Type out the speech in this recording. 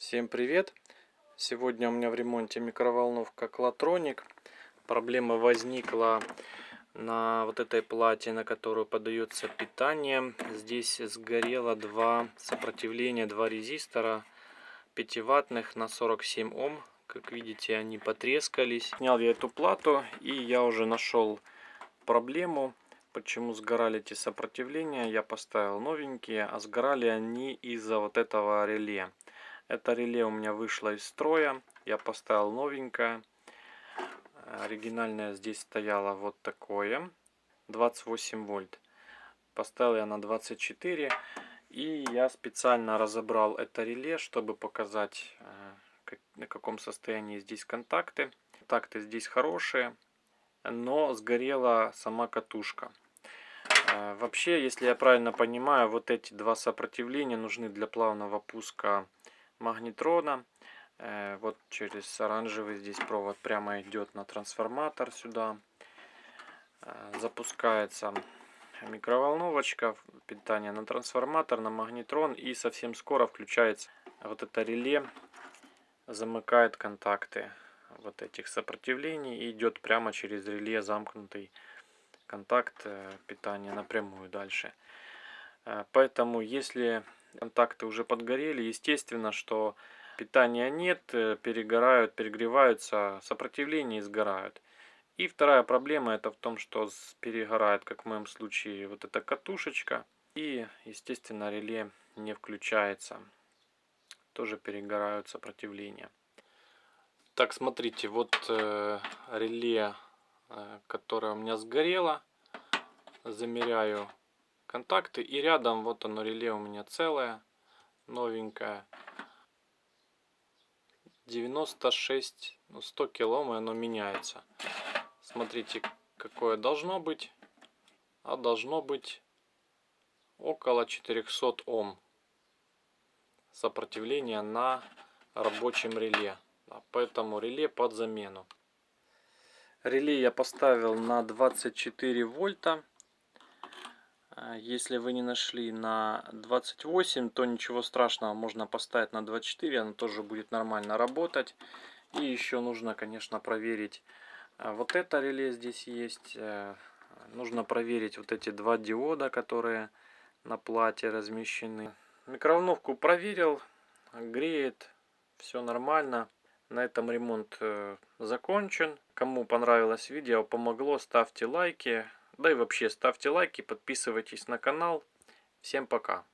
Всем привет! Сегодня у меня в ремонте микроволновка Клатроник. Проблема возникла на вот этой плате, на которую подается питание. Здесь сгорело два сопротивления, два резистора 5-ваттных на 47 Ом. Как видите, они потрескались. Снял я эту плату, и я уже нашел проблему, почему сгорали эти сопротивления. Я поставил новенькие, а сгорали они из-за вот этого реле. Это реле у меня вышло из строя. Я поставил новенькое. Оригинальное здесь стояло вот такое. 28 вольт. Поставил я на 24. И я специально разобрал это реле, чтобы показать, на каком состоянии здесь контакты. Контакты здесь хорошие, но сгорела сама катушка. Вообще, если я правильно понимаю, вот эти два сопротивления нужны для плавного пуска магнетрона. Вот через оранжевый здесь провод прямо идет на трансформатор сюда. Запускается микроволновочка, питание на трансформатор, на магнетрон, и совсем скоро включается вот это реле, замыкает контакты вот этих сопротивлений и идет прямо через реле замкнутый контакт питания напрямую дальше. Поэтому если контакты уже подгорели, естественно, что питания нет, перегорают, перегреваются, сопротивления и сгорают. И вторая проблема это в том, что перегорает, как в моем случае, вот эта катушечка. И, естественно, реле не включается. Тоже перегорают сопротивления. Так, смотрите, вот реле, которое у меня сгорело. Замеряю контакты, и рядом вот оно, реле у меня целое, новенькое. 96, 100 килом, и оно меняется. Смотрите, какое должно быть. А должно быть около 400 Ом сопротивление на рабочем реле. Поэтому реле под замену. Реле я поставил на 24 вольта. Если вы не нашли на 28, то ничего страшного, можно поставить на 24, оно тоже будет нормально работать. И еще нужно, конечно, проверить, вот это реле здесь есть. Нужно проверить вот эти два диода, которые на плате размещены. Микроволновку проверил, греет, все нормально. На этом ремонт закончен. Кому понравилось видео, помогло, ставьте лайки. Да и вообще ставьте лайки, подписывайтесь на канал. Всем пока.